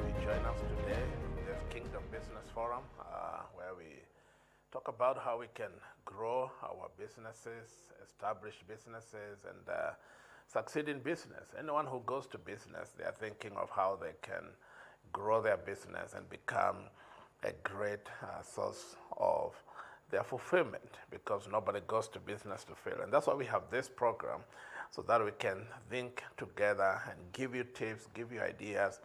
have you join us today in this Kingdom Business Forum, where we talk about how we can grow our businesses, establish businesses, and succeed in business. Anyone who goes to business, they are thinking of how they can grow their business and become a great source of their fulfillment, because nobody goes to business to fail. And that's why we have this program, so that we can think together and give you tips, give you ideas,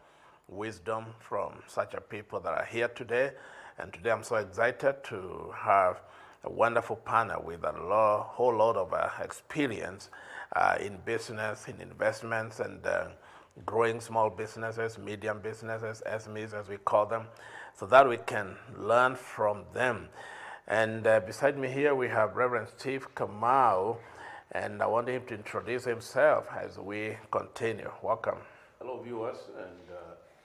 wisdom from such a people that are here today. And today I'm so excited to have a wonderful panel with a whole lot of experience in business, in investments, and growing small businesses, medium businesses, SMEs as we call them, so that we can learn from them. And beside me here we have Reverend Steve Kamau, and I want him to introduce himself as we continue. Welcome. Hello viewers, and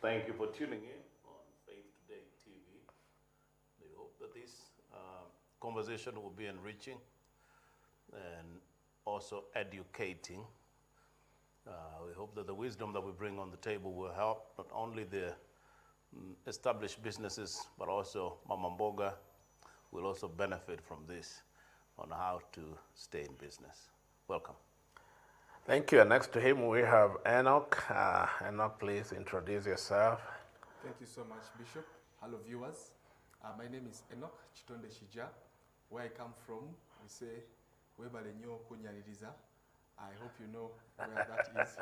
thank you for tuning in on Faith Today TV. We hope that this conversation will be enriching and also educating. We hope that the wisdom that we bring on the table will help not only the established businesses, but also Mama Mboga will also benefit from this on how to stay in business. Welcome. Thank you. And next to him we have Enoch. Enoch, please introduce yourself. Thank you so much, Bishop. Hello viewers. My name is Enoch Chitonde Shija. Where I come from, we say, Webale nyo kunyaliriza. I hope you know where that is.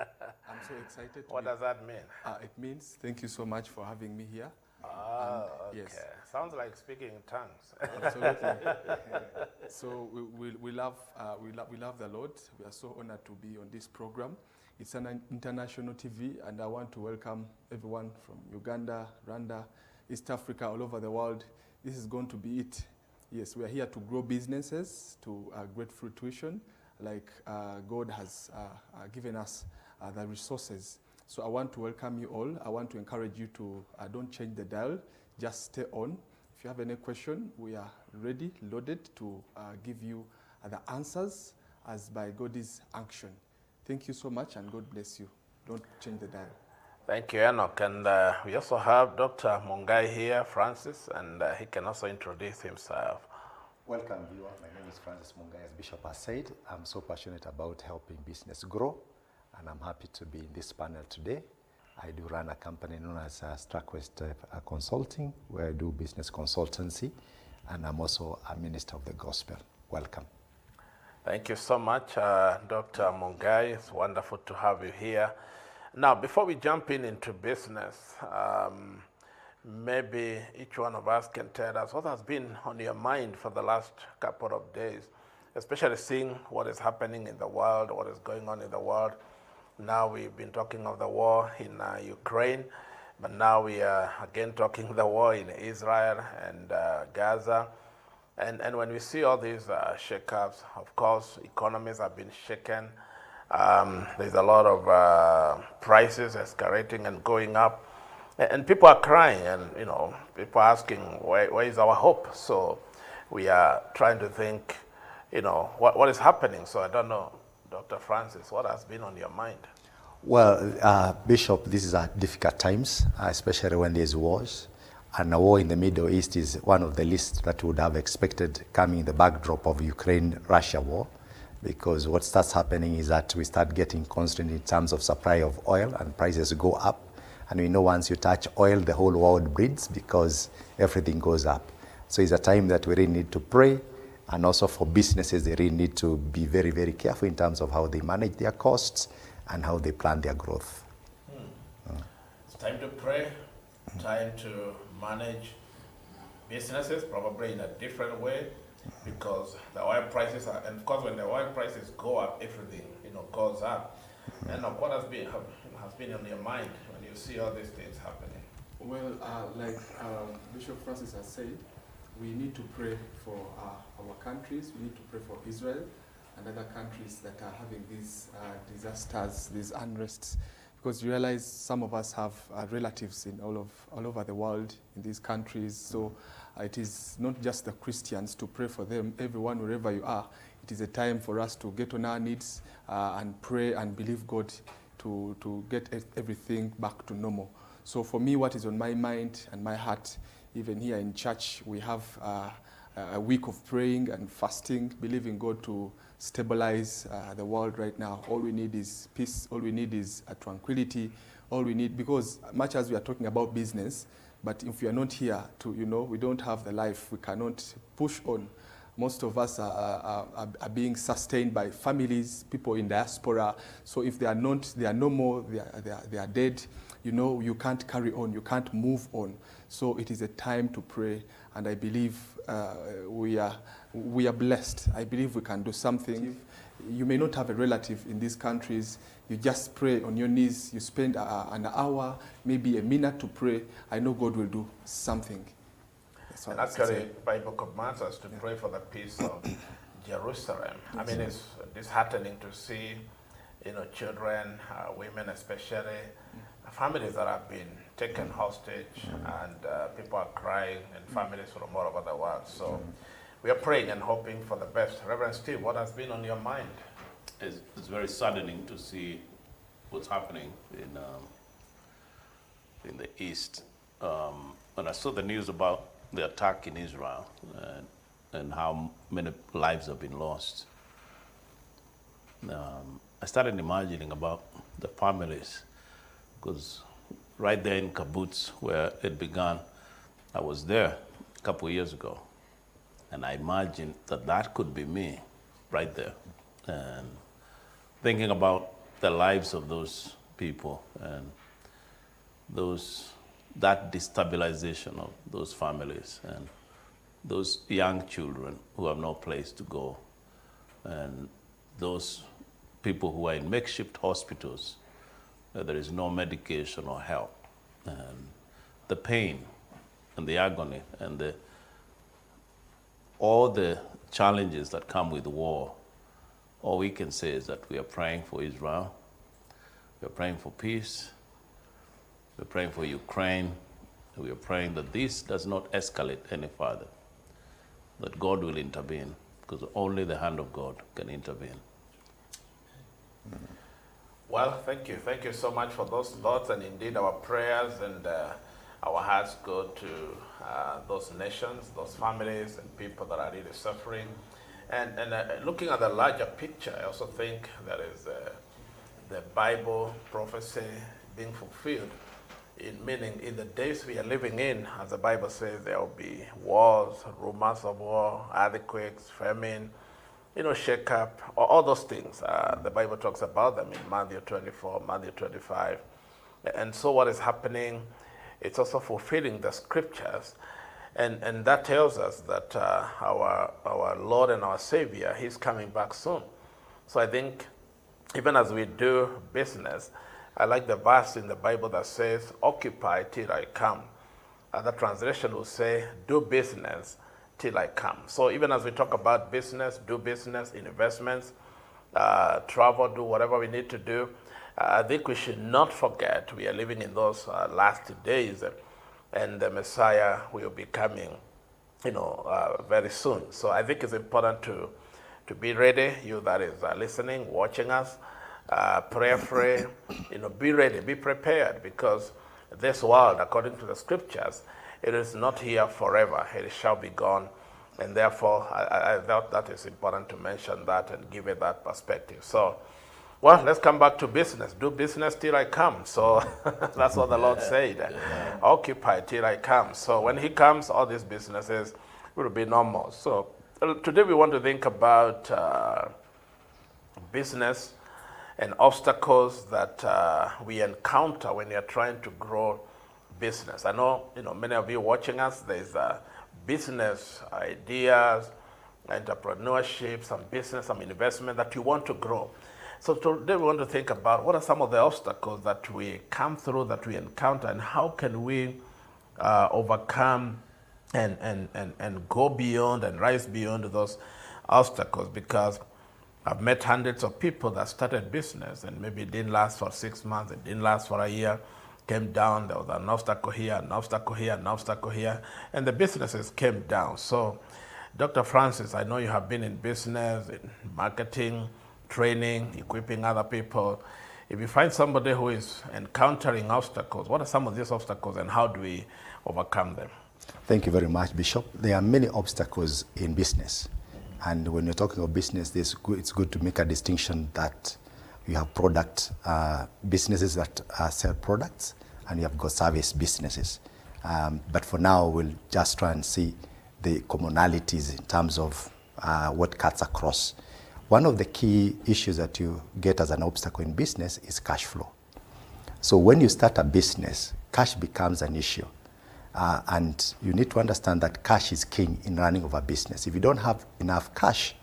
I'm so excited. What does that mean? It means thank you so much for having me here. Okay. Yes. Sounds like speaking in tongues. Absolutely. So we love the Lord. We are so honored to be on this program. It's an international TV, and I want to welcome everyone from Uganda, Rwanda, East Africa, all over the world. This is going to be it. Yes, we are here to grow businesses to great fruition, like God has given us the resources. So I want to welcome you all. I want to encourage you to don't change the dial, just stay on. If you have any question, we are ready, loaded to give you the answers as by God's action. Thank you so much, and God bless you. Don't change the dial. Thank you, Enoch. And we also have Dr. Mungai here, Francis, and he can also introduce himself. Welcome, viewer. My name is Francis Mungai. As Bishop has said, I'm so passionate about helping business grow, and I'm happy to be in this panel today. I do run a company known as Strackwest Consulting, where I do business consultancy, and I'm also a minister of the gospel. Welcome. Thank you so much, Dr. Mungai. It's wonderful to have you here. Now, before we jump into business, maybe each one of us can tell us what has been on your mind for the last couple of days, especially seeing what is happening in the world, what is going on in the world. Now we've been talking of the war in Ukraine, but now we are again talking the war in Israel and Gaza. And when we see all these shakeups, of course, economies have been shaken. There's a lot of prices escalating and going up. And people are crying, and people are asking, where is our hope? So we are trying to think, what is happening. So I don't know, Dr. Francis, what has been on your mind? Well, Bishop, these are difficult times, especially when there's wars. And a war in the Middle East is one of the least that would have expected coming in the backdrop of Ukraine-Russia war. Because what starts happening is that we start getting constrained in terms of supply of oil, and prices go up. And we know once you touch oil, the whole world bleeds because everything goes up. So it's a time that we really need to pray. And also for businesses, they really need to be very, very careful in terms of how they manage their costs and how they plan their growth. It's time to pray, time to manage businesses, probably in a different way, because the oil prices are, and of course when the oil prices go up, everything goes up. And what has been on your mind when you see all these things happening? Well, like Bishop Francis has said, we need to pray for our countries. We need to pray for Israel and other countries that are having these disasters, these unrests, because you realize some of us have relatives in all over the world in these countries. So it is not just the Christians to pray for them. Everyone, wherever you are, it is a time for us to get on our knees and pray and believe God to get everything back to normal. So for me, what is on my mind and my heart, even here in church, we have a week of praying and fasting, believing God to stabilize the world right now. All we need is peace. All we need is tranquility. All we need, because much as we are talking about business, but if we are not here to, we don't have the life, we cannot push on. Most of us are being sustained by families, people in diaspora. So if they are no more, they are dead. You can't carry on, you can't move on. So it is a time to pray, and I believe we are blessed. I believe we can do something. You may not have a relative in these countries. You just pray on your knees. You spend an hour, maybe a minute to pray. I know God will do something. And actually, Bible commands us to pray for the peace of Jerusalem. I mean, it's disheartening to see, children, women especially, families that have been taken hostage, and people are crying, and families from all over the world. So we are praying and hoping for the best. Reverend Steve, what has been on your mind? It's very saddening to see what's happening in the East. When I saw the news about the attack in Israel and how many lives have been lost, I started imagining about the families, because right there in Kibbutz where it began, I was there a couple of years ago, and I imagined that could be me right there, and thinking about the lives of those people and that destabilization of those families and those young children who have no place to go, and those people who are in makeshift hospitals where there is no medication or help, and the pain and the agony and all the challenges that come with war. All we can say is that we are praying for Israel, we are praying for peace, we're praying for Ukraine, and we are praying that this does not escalate any further, that God will intervene, because only the hand of God can intervene. Well, thank you. Thank you so much for those thoughts, and indeed our prayers and our hearts go to those nations, those families and people that are really suffering. And looking at the larger picture, I also think there is the Bible prophecy being fulfilled, meaning in the days we are living in, as the Bible says, there will be wars, rumors of war, earthquakes, famine, shake-up, all those things. The Bible talks about them in Matthew 24, Matthew 25. And so what is happening, it's also fulfilling the scriptures. And that tells us that our Lord and our Savior, He's coming back soon. So I think even as we do business, I like the verse in the Bible that says, occupy till I come. Other translation will say, do business till I come. So even as we talk about business, do business, investments, travel, do whatever we need to do, I think we should not forget we are living in those last days, and the Messiah will be coming, very soon. So I think it's important to be ready. You that is listening, watching us, prayerfully, be ready, be prepared, because this world, according to the scriptures, it is not here forever. It shall be gone. And therefore, I thought that is important to mention that and give it that perspective. So, well, let's come back to business. Do business till I come. So that's what the Lord said. Occupy till I come. So when He comes, all these businesses will be normal. So today we want to think about business and obstacles that we encounter when you're trying to grow business. I know, many of you watching us, there's business ideas, entrepreneurship, some business, some investment that you want to grow. So today we want to think about what are some of the obstacles that we come through, that we encounter, and how can we overcome and go beyond and rise beyond those obstacles, because I've met hundreds of people that started business and maybe it didn't last for 6 months, it didn't last for a year, came down, there was an obstacle here, an obstacle here, an obstacle here, and the businesses came down. So Dr. Francis, I know you have been in business, in marketing, training, equipping other people. if you find somebody who is encountering obstacles, what are some of these obstacles and how do we overcome them? Thank you very much, Bishop. There are many obstacles in business. And when you're talking about business, it's good to make a distinction that you have businesses that sell products, and you have got service businesses. But for now, we'll just try and see the commonalities in terms of what cuts across. One of the key issues that you get as an obstacle in business is cash flow. So when you start a business, cash becomes an issue. And you need to understand that cash is king in running of a business. If you don't have enough cash,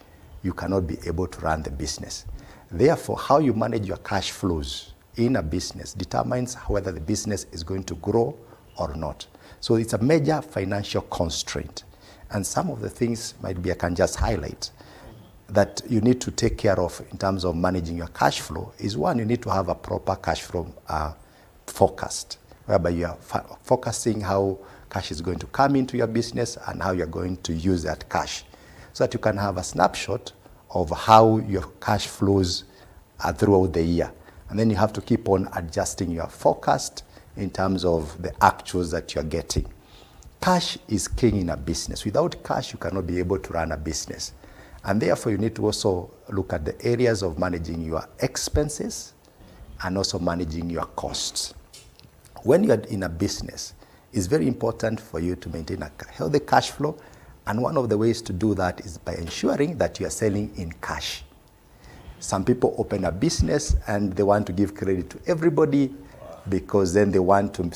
you cannot be able to run the business. Therefore, how you manage your cash flows in a business determines whether the business is going to grow or not. So it's a major financial constraint. And some of the things I can just highlight that you need to take care of in terms of managing your cash flow is one, you need to have a proper cash flow forecast, whereby you are focusing how cash is going to come into your business and how you're going to use that cash, so that you can have a snapshot of how your cash flows throughout the year. And then you have to keep on adjusting your forecast in terms of the actuals that you're getting. Cash is king in a business. Without cash, you cannot be able to run a business. And therefore, you need to also look at the areas of managing your expenses and also managing your costs. When you're in a business, it's very important for you to maintain a healthy cash flow. And one of the ways to do that is by ensuring that you are selling in cash. Some people open a business and they want to give credit to everybody because then they want to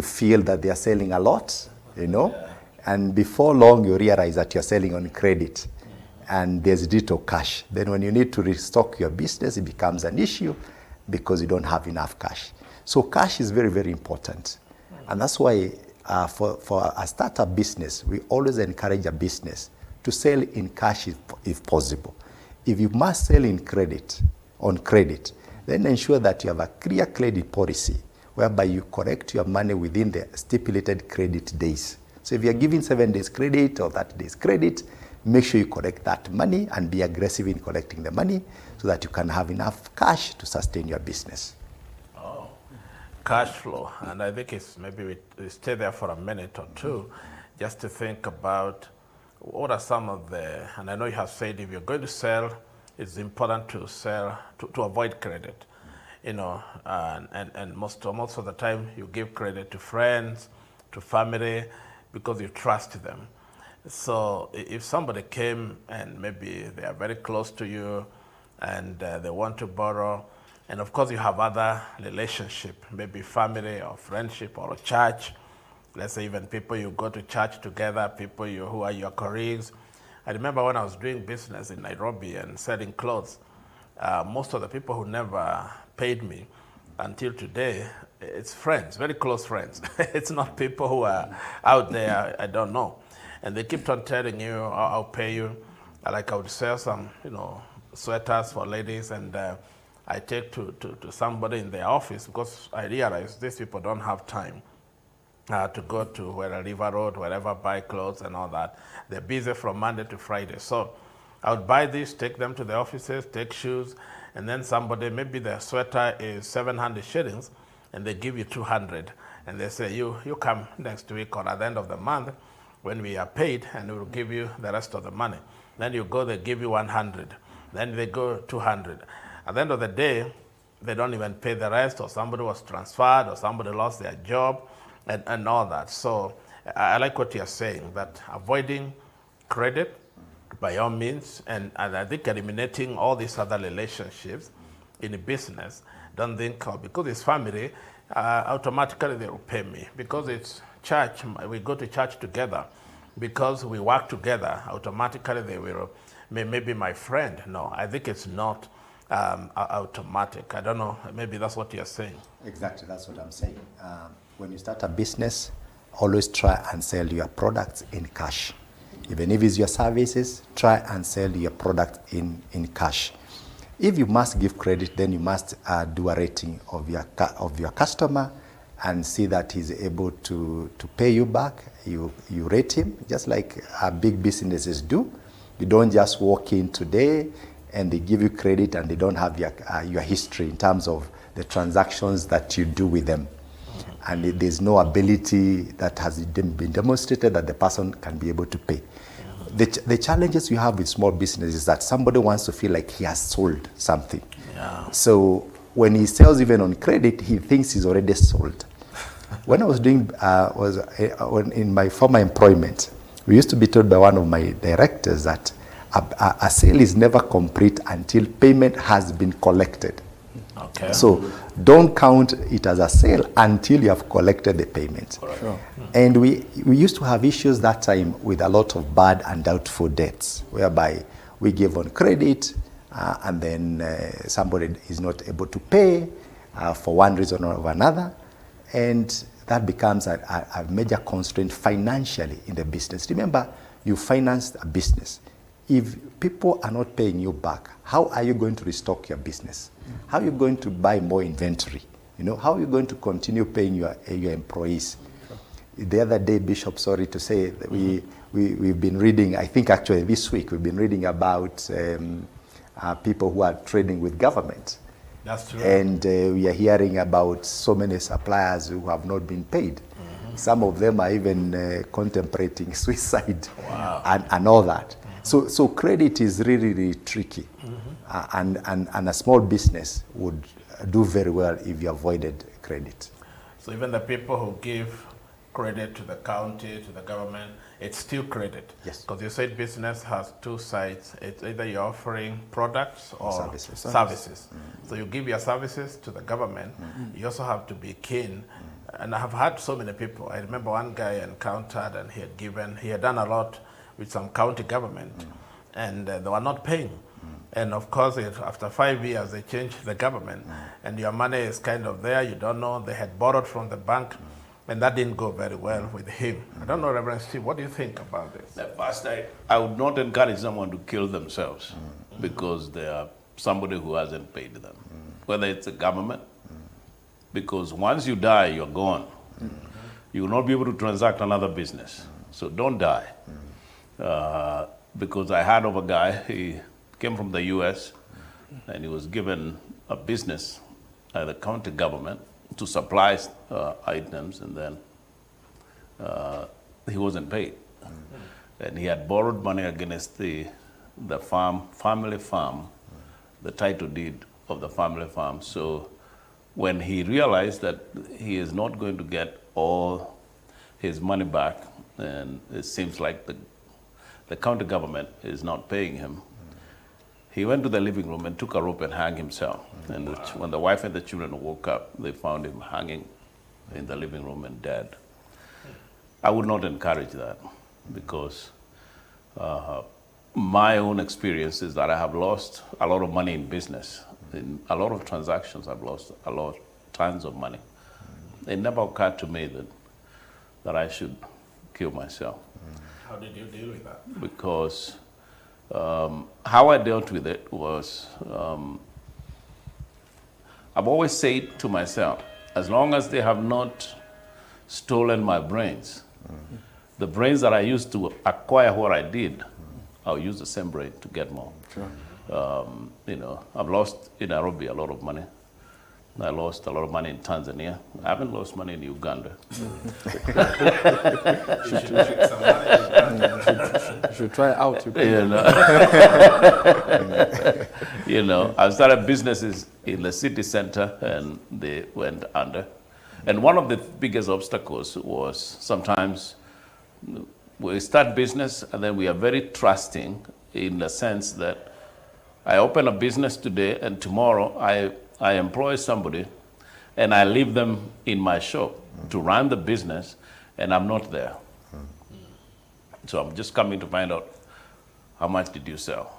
feel that they are selling a lot, And before long, you realize that you're selling on credit and there's little cash. Then when you need to restock your business, it becomes an issue because you don't have enough cash. So cash is very, very important. And that's why for a startup business, we always encourage a business to sell in cash if possible. If you must sell on credit, then ensure that you have a clear credit policy whereby you correct your money within the stipulated credit days. So if you're giving 7 days credit or 30 days credit, make sure you collect that money and be aggressive in collecting the money so that you can have enough cash to sustain your business. Oh, cash flow. And I think maybe we stay there for a minute or two just to think about what are some of and I know you have said if you're going to sell, it's important to sell, to avoid credit, and most of the time you give credit to friends, to family, because you trust them. So if somebody came and maybe they are very close to you and they want to borrow, and of course you have other relationship, maybe family or friendship or a church, let's say even people you go to church together, people who are your colleagues. I remember when I was doing business in Nairobi and selling clothes, most of the people who never paid me until today, it's friends, very close friends. It's not people who are out there, I don't know. And they keep on telling you, I'll pay you. Like I would sell some, sweaters for ladies, and I take to somebody in their office because I realize these people don't have time to go to River Road, wherever, buy clothes and all that. They're busy from Monday to Friday. So I would buy this, take them to the offices, take shoes, and then somebody, maybe their sweater is 700 shillings, and they give you 200. And they say, you come next week or at the end of the month when we are paid, and we will give you the rest of the money. Then you go, they give you 100. Then they go 200. At the end of the day, they don't even pay the rest, or somebody was transferred, or somebody lost their job, and all that. So I like what you're saying, that avoiding credit by all means, and I think eliminating all these other relationships in a business. Don't think, because it's family, automatically they will pay me. Because it's church, we go to church together. Because we work together, automatically they will maybe my friend. No, I think it's not automatic. I don't know, maybe that's what you're saying. Exactly, that's what I'm saying. When you start a business, always try and sell your products in cash. Even if it's your services, try and sell your product in cash. If you must give credit, then you must do a rating of your customer and see that he's able to pay you back. You rate him, just like big businesses do. You don't just walk in today and they give you credit and they don't have your history in terms of the transactions that you do with them. And there's no ability that has been demonstrated that the person can be able to pay. The challenges you have with small business is that somebody wants to feel like he has sold something. Yeah. So when he sells even on credit, he thinks he's already sold. When I was doing, in my former employment, we used to be told by one of my directors that a sale is never complete until payment has been collected. Okay. So don't count it as a sale until you have collected the payment. Sure. And we used to have issues that time with a lot of bad and doubtful debts, whereby we give on credit and then somebody is not able to pay for one reason or another. And that becomes a major constraint financially in the business. Remember, you financed a business. If people are not paying you back, how are you going to restock your business? How are you going to buy more inventory? You know, how are you going to continue paying your employees? The other day, Bishop, sorry to say, that we've been reading, I think actually this week, we've been reading about people who are trading with government. That's true. And we are hearing about so many suppliers who have not been paid. Some of them are even contemplating suicide. Wow. and all that. So credit is really, really tricky. And a small business would do very well if you avoided credit. So even the people who give credit to the county, to the government, it's still credit. Yes. Because you said business has two sides. It's either you're offering products or Services. So you give your services to the government. You also have to be keen. And I have had so many people. I remember one guy I encountered, and he had done a lot with some county government, and they were not paying. And of course, after 5 years, they changed the government, and your money is kind of there. You don't know. They had borrowed from the bank, and that didn't go very well with him. I don't know, Reverend Steve, what do you think about this? First, I would not encourage someone to kill themselves because they are somebody who hasn't paid them, whether it's a government, because once you die, you're gone. You will not be able to transact another business. So don't die. Because I heard of a guy, he came from the US, and he was given a business by the county government to supply items, and then he wasn't paid. And he had borrowed money against the family farm, the title deed of the family farm. So when he realized that he is not going to get all his money back, and it seems like the county government is not paying him, he went to the living room and took a rope and hung himself. And when the wife and the children woke up, they found him hanging in the living room and dead. I would not encourage that, because my own experience is that I have lost a lot of money in business. In a lot of transactions, I've lost tons of money. It never occurred to me that I should kill myself. How did you deal with that? Because how I dealt with it was, I've always said to myself, as long as they have not stolen my brains, the brains that I used to acquire what I did, I'll use the same brain to get more. Sure. I've lost in Nairobi a lot of money. I lost a lot of money in Tanzania. I haven't lost money in Uganda. You should make some money. You should try out. I started businesses in the city center, and they went under. And one of the biggest obstacles was sometimes we start business, and then we are very trusting in the sense that I open a business today, and tomorrow I employ somebody, and I leave them in my shop to run the business, and I'm not there. So I'm just coming to find out, how much did you sell?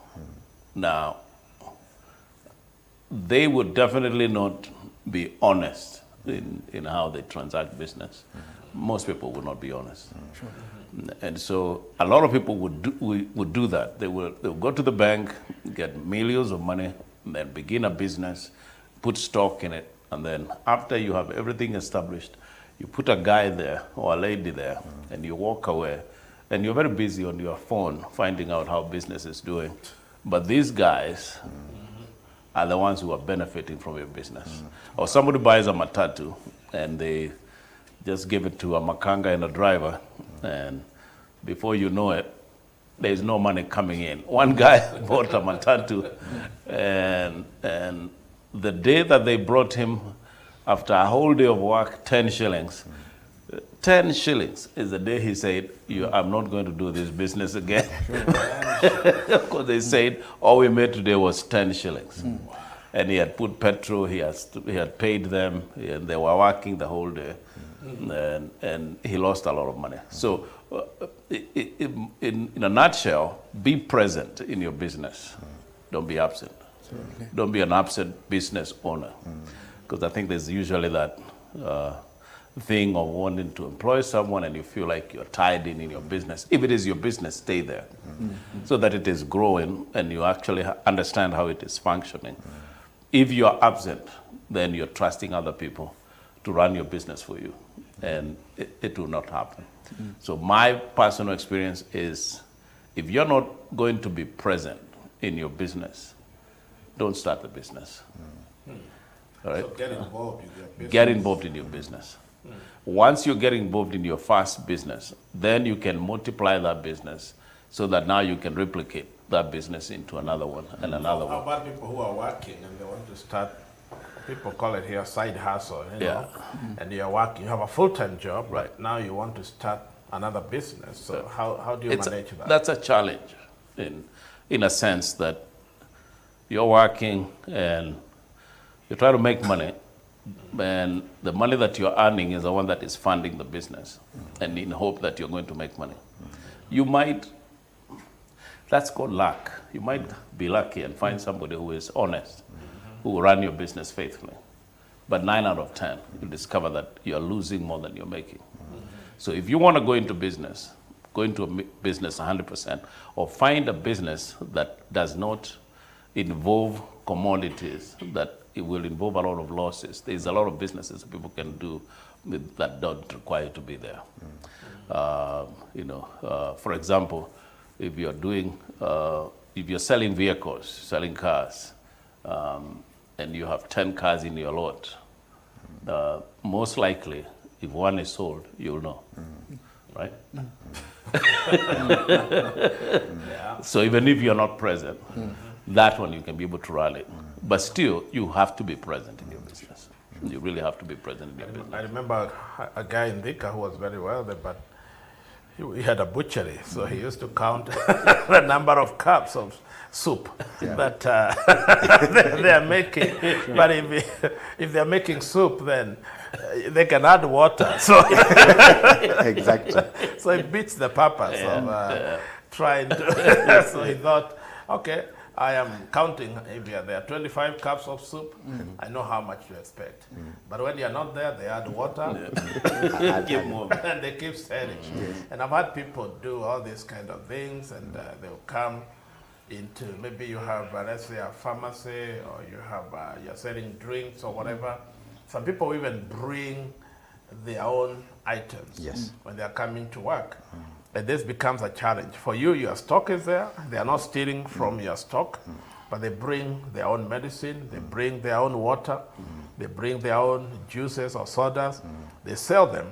Now, they would definitely not be honest in how they transact business. Most people would not be honest. And so a lot of people would do that. They will go to the bank, get millions of money, and then begin a business, put stock in it, and then after you have everything established, you put a guy there or a lady there, and you walk away, and you're very busy on your phone finding out how business is doing. But these guys are the ones who are benefiting from your business. Or somebody buys a matatu and they just give it to a makanga and a driver, and before you know it, there's no money coming in. One guy bought a matatu, and the day that they brought him, after a whole day of work, 10 shillings. 10 shillings is the day he said, I'm not going to do this business again. Because they said, all we made today was 10 shillings. And he had put petrol, he had paid them, and they were working the whole day. And he lost a lot of money. So in a nutshell, be present in your business. Don't be absent. Don't be an absent business owner. Because I think there's usually that thing of wanting to employ someone and you feel like you're tied in your business. If it is your business, stay there so that it is growing and you actually understand how it is functioning. If you're absent, then you're trusting other people to run your business for you, and it will not happen. So my personal experience is, if you're not going to be present in your business, don't start the business. All right? So get involved in your business. Get involved in your business. Once you get involved in your first business, then you can multiply that business so that now you can replicate that business into another one and another one. How about people who are working and they want to start, people call it here side hustle, you know, and you're working, you have a full-time job, Right. Now you want to start another business. So how do you manage that? That's a challenge in a sense that you're working and you try to make money, and the money that you're earning is the one that is funding the business, and in hope that you're going to make money. You might, that's called luck. You might be lucky and find somebody who is honest, who will run your business faithfully. But 9 out of 10, you'll discover that you're losing more than you're making. So if you want to go into business, go into a business 100%, or find a business that does not involve commodities, that it will involve a lot of losses. There's a lot of businesses people can do that don't require you to be there. For example, if you're doing, if you're selling vehicles, selling cars, and you have 10 cars in your lot, most likely, if one is sold, you'll know, right? So even if you're not present, that one you can be able to run it. But still, you have to be present in your business. You really have to be present in your business. I remember a guy in Thika who was very wealthy, but he had a butchery, so he used to count the number of cups of soup that they are making. But if they're making soup, then they can add water. So Exactly. so it beats the purpose of trying to. So he thought, okay, I am counting, if there are 25 cups of soup, I know how much to expect. But when you're not there, they add water, Keep moving. and they keep selling. And I've had people do all these kind of things, and they'll come into, maybe you have, let's say, a pharmacy, or you have, you're selling drinks or whatever. Some people even bring their own items when they're coming to work. And this becomes a challenge. For you, your stock is there. They are not stealing from your stock, but they bring their own medicine, they bring their own water, they bring their own juices or sodas. They sell them.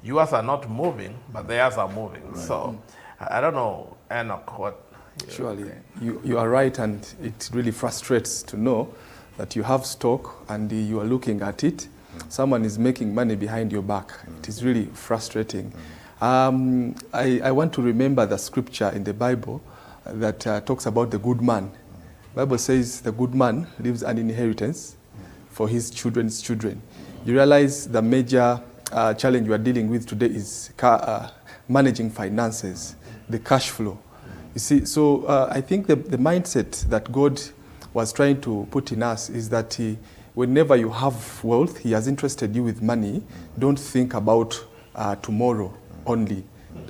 Yours are not moving, but theirs are moving. So I don't know, Enoch, what... Surely, you are right, and it really frustrates to know that you have stock and you are looking at it. Someone is making money behind your back. It is really frustrating. I want to remember the scripture in the Bible that talks about the good man. The Bible says the good man leaves an inheritance for his children's children. You realize the major challenge we are dealing with today is managing finances, the cash flow. You see, so I think the mindset that God was trying to put in us is that whenever you have wealth, He has interested you with money, don't think about tomorrow only.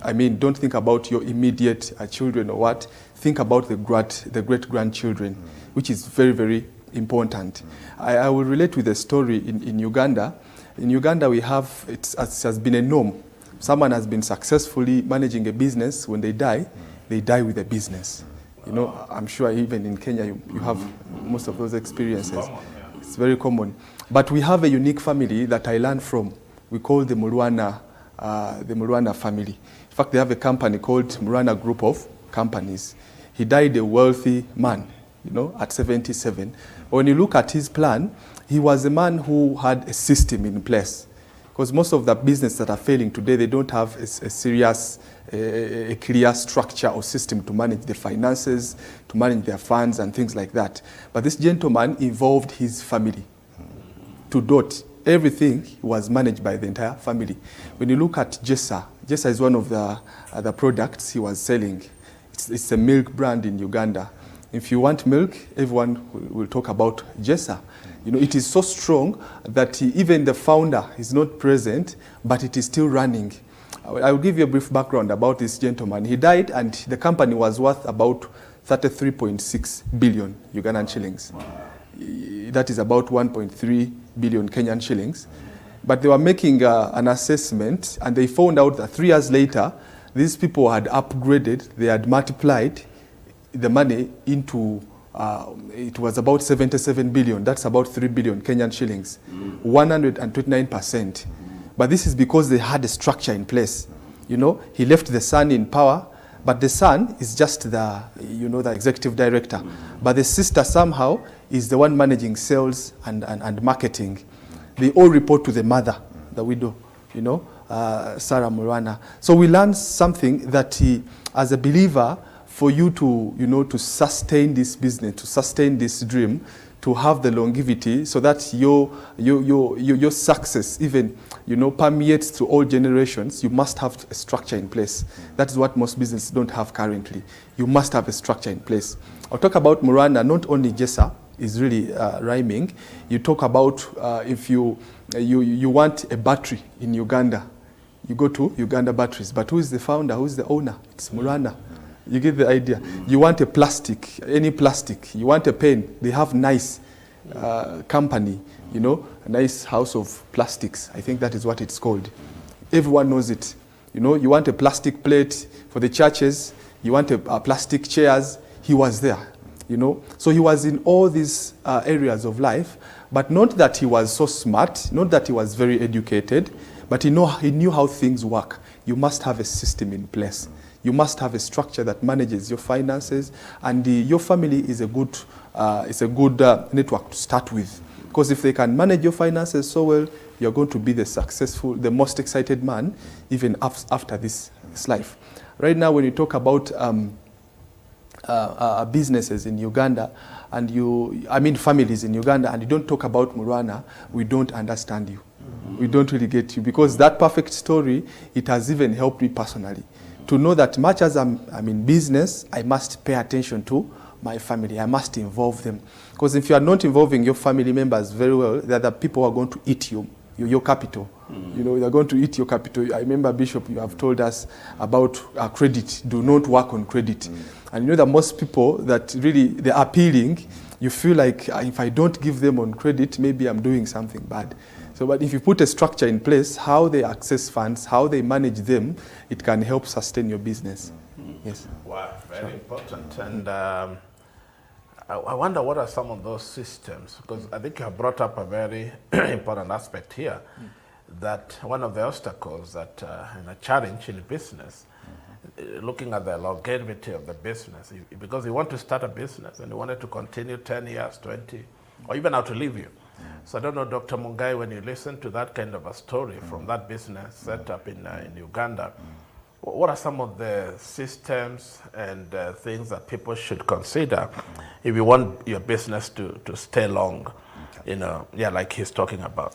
I mean, don't think about your immediate children or what. Think about the great-grandchildren, which is very, very important. I will relate with a story in Uganda. In Uganda, we have, it has been a norm. Someone has been successfully managing a business. When they die with a business. You know, I'm sure even in Kenya you have most of those experiences. It's very common. But we have a unique family that I learned from. We call the Murwana family. In fact, they have a company called Murwana Group of Companies. He died a wealthy man, you know, at 77. When you look at his plan, he was a man who had a system in place. Because most of the businesses that are failing today, they don't have a serious, a clear structure or system to manage their finances, to manage their funds and things like that. But this gentleman involved his family to dot. Everything was managed by the entire family. When you look at Jessa is one of the products he was selling. It's a milk brand in Uganda. If you want milk, everyone will talk about Jessa. You know, it is so strong that even the founder is not present, but it is still running. I will give you a brief background about this gentleman. He died and the company was worth about 33.6 billion Ugandan shillings. That is about 1.3 billion Kenyan shillings. But they were making an assessment and they found out that 3 years later, these people had upgraded, they had multiplied the money into, it was about 77 billion, that's about 3 billion Kenyan shillings, 129%. But this is because they had a structure in place. You know, he left the son in power, but the son is just the, you know, the executive director. But the sister somehow is the one managing sales and marketing. They all report to the mother, the widow, you know, Sarah Murwana. So we learned something that as a believer, for you to, you know, to sustain this business, to sustain this dream, to have the longevity so that your success even, you know, permeates to all generations, you must have a structure in place. That is what most businesses don't have currently. You must have a structure in place. I'll talk about Murwana, not only Jessa is really rhyming. You talk about if you want a battery in Uganda, you go to Uganda Batteries, but who is the founder, who is the owner? It's Murwana. You get the idea. You want a plastic, any plastic. You want a pen. They have nice company, you know, a nice house of plastics. I think that is what it's called. Everyone knows it. You know, you want a plastic plate for the churches. You want a plastic chairs. He was there, you know. So he was in all these areas of life, but not that he was so smart, not that he was very educated, but he knew how things work. You must have a system in place. You must have a structure that manages your finances, and your family is a good network to start with. Because if they can manage your finances so well, you're going to be the successful, the most excited man, even after this life. Right now, when you talk about businesses in Uganda, and families in Uganda, and you don't talk about Murwana, we don't understand you. We don't really get you, because that perfect story, it has even helped me personally. To know that much as I'm in business, I must pay attention to my family. I must involve them. Because if you are not involving your family members very well, they're the people who are going to eat your capital. You know, they're going to eat your capital. I remember, Bishop, you have told us about credit. Do not work on credit. And you know that most people that really, they're appealing, you feel like if I don't give them on credit, maybe I'm doing something bad. So, but if you put a structure in place, how they access funds, how they manage them, it can help sustain your business. Yes. Wow, very important. And I wonder what are some of those systems, because I think you have brought up a very important aspect here, that one of the obstacles that and a challenge in business, looking at the longevity of the business, because you want to start a business and you want it to continue 10 years, 20, or even outlive you. So I don't know, Dr. Mungai, when you listen to that kind of a story from that business set up in Uganda, what are some of the systems and things that people should consider if you want your business to stay long, you know, like he's talking about?